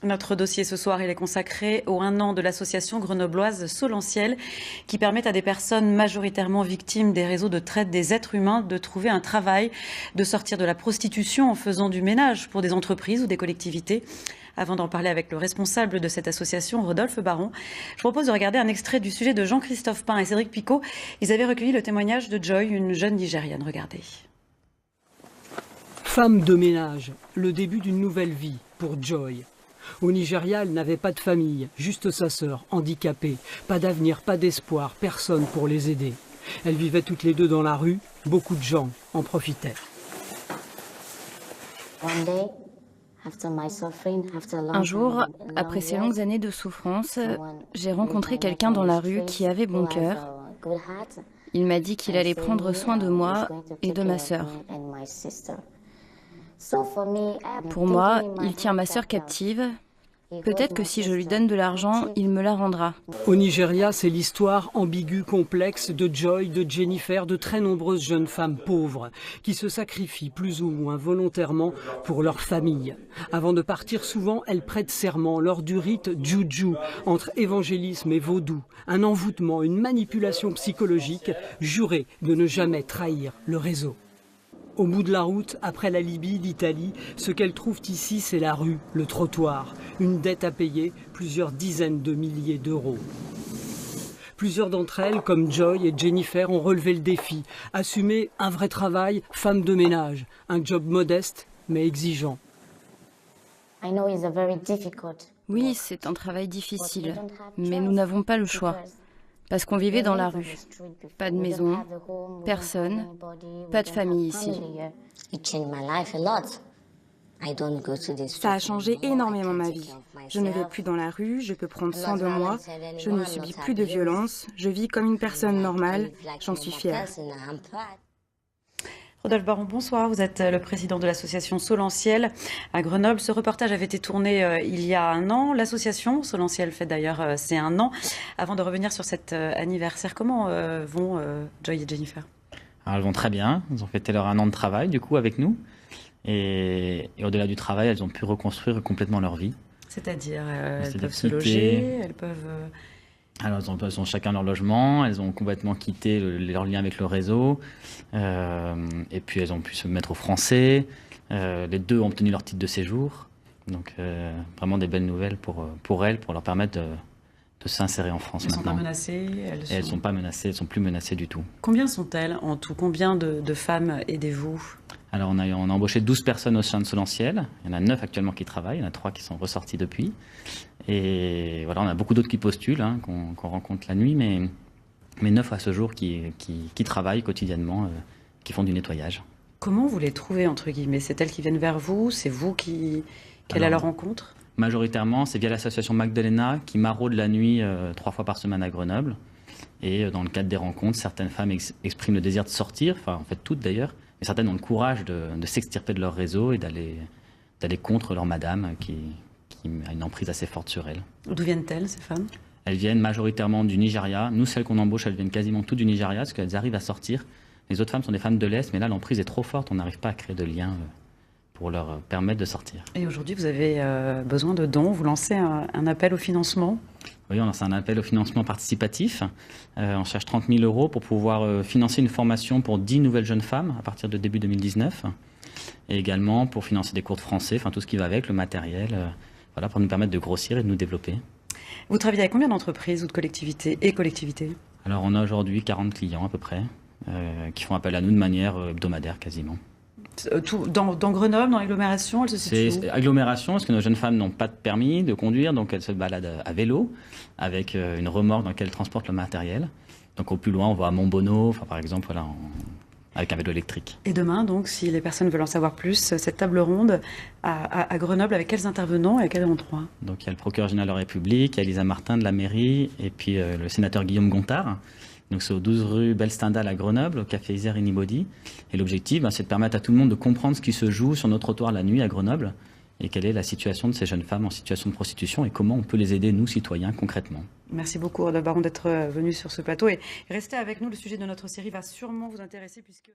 Notre dossier ce soir, il est consacré au 1 an de l'association grenobloise Solentiel, qui permet à des personnes majoritairement victimes des réseaux de traite des êtres humains de trouver un travail, de sortir de la prostitution en faisant du ménage pour des entreprises ou des collectivités. Avant d'en parler avec le responsable de cette association, Rodolphe Baron, je propose de regarder un extrait du sujet de Jean-Christophe Pain et Cédric Picot. Ils avaient recueilli le témoignage de Joy, une jeune Nigériane. Regardez. Femme de ménage, le début d'une nouvelle vie pour Joy. Au Nigeria, elle n'avait pas de famille, juste sa sœur, handicapée. Pas d'avenir, pas d'espoir, personne pour les aider. Elles vivaient toutes les deux dans la rue, beaucoup de gens en profitaient. Un jour, après ces longues années de souffrance, j'ai rencontré quelqu'un dans la rue qui avait bon cœur. Il m'a dit qu'il allait prendre soin de moi et de ma sœur. Pour moi, il tient ma sœur captive. Peut-être que si je lui donne de l'argent, il me la rendra. Au Nigeria, c'est l'histoire ambiguë, complexe de Joy, de Jennifer, de très nombreuses jeunes femmes pauvres qui se sacrifient plus ou moins volontairement pour leur famille. Avant de partir, souvent, elles prêtent serment lors du rite juju, entre évangélisme et vaudou. Un envoûtement, une manipulation psychologique, jurée de ne jamais trahir le réseau. Au bout de la route, après la Libye, l'Italie, ce qu'elles trouvent ici, c'est la rue, le trottoir, une dette à payer, plusieurs dizaines de milliers d'euros. Plusieurs d'entre elles, comme Joy et Jennifer, ont relevé le défi, assumer un vrai travail, femme de ménage, un job modeste mais exigeant. Oui, c'est un travail difficile, mais nous n'avons pas le choix. Parce qu'on vivait dans la rue. Pas de maison, personne, pas de famille ici. Ça a changé énormément ma vie. Je ne vais plus dans la rue, je peux prendre soin de moi, je ne subis plus de violence, je vis comme une personne normale, j'en suis fière. Rodolphe Baron, bonsoir. Vous êtes le président de l'association Solentiel à Grenoble. Ce reportage avait été tourné il y a 1 an. L'association Solentiel fait d'ailleurs ses 1 an. Avant de revenir sur cet anniversaire, comment vont Joy et Jennifer? Alors, elles vont très bien. Elles ont fêté leur 1 an de travail du coup avec nous. Et au-delà du travail, elles ont pu reconstruire complètement leur vie. C'est-à-dire, elles peuvent se loger, elles peuvent... Alors, elles ont chacun leur logement, elles ont complètement quitté leur lien avec le réseau, et puis elles ont pu se mettre au français. Les deux ont obtenu leur titre de séjour, donc vraiment des belles nouvelles pour elles, pour leur permettre de s'insérer en France maintenant. Elles ne sont pas menacées? Elles ne sont pas menacées, elles ne sont plus menacées du tout. Combien sont-elles en tout? Combien de femmes aidez-vous? Alors on a embauché 12 personnes au sein de Solentiel, il y en a 9 actuellement qui travaillent, il y en a 3 qui sont ressortis depuis. Et voilà, on a beaucoup d'autres qui postulent, hein, qu'on rencontre la nuit, mais 9 à ce jour qui travaillent quotidiennement, qui font du nettoyage. Comment vous les trouvez, entre guillemets? C'est elles qui viennent vers vous? C'est vous qui allez à leur rencontre? Majoritairement, c'est via l'association Magdalena qui maraude la nuit 3 fois par semaine à Grenoble. Et dans le cadre des rencontres, certaines femmes expriment le désir de sortir, enfin en fait toutes d'ailleurs, mais certaines ont le courage de s'extirper de leur réseau et d'aller contre leur madame qui a une emprise assez forte sur elles. D'où viennent-elles, ces femmes? Elles viennent majoritairement du Nigeria. Nous, celles qu'on embauche, elles viennent quasiment toutes du Nigeria parce qu'elles arrivent à sortir. Les autres femmes sont des femmes de l'Est, mais là, l'emprise est trop forte. On n'arrive pas à créer de lien pour leur permettre de sortir. Et aujourd'hui, vous avez besoin de dons. Vous lancez un appel au financement? Oui, on lance un appel au financement participatif. On cherche 30 000 € pour pouvoir financer une formation pour 10 nouvelles jeunes femmes à partir de début 2019. Et également pour financer des cours de français, enfin tout ce qui va avec, le matériel, voilà, pour nous permettre de grossir et de nous développer. Vous travaillez avec combien d'entreprises ou de collectivités? Alors on a aujourd'hui 40 clients à peu près, qui font appel à nous de manière hebdomadaire quasiment. Dans Grenoble, dans l'agglomération, elles se situent où? C'est agglomération, parce que nos jeunes femmes n'ont pas de permis de conduire, donc elles se baladent à vélo, avec une remorque dans laquelle elles transportent le matériel. Donc au plus loin, on va à Montbonneau, enfin, par exemple, voilà, avec un vélo électrique. Et demain, donc, si les personnes veulent en savoir plus, cette table ronde à Grenoble, avec quels intervenants et à quel endroit? Donc il y a le procureur général de la République, il y a Elisa Martin de la mairie, et puis le sénateur Guillaume Gontard. Donc c'est au 12 rue Belle-Stendhal à Grenoble, au café Isère Anybody. Et l'objectif, c'est de permettre à tout le monde de comprendre ce qui se joue sur nos trottoirs la nuit à Grenoble et quelle est la situation de ces jeunes femmes en situation de prostitution et comment on peut les aider, nous, citoyens, concrètement. Merci beaucoup, Rodolphe Baron, d'être venu sur ce plateau. Et restez avec nous, le sujet de notre série va sûrement vous intéresser puisque...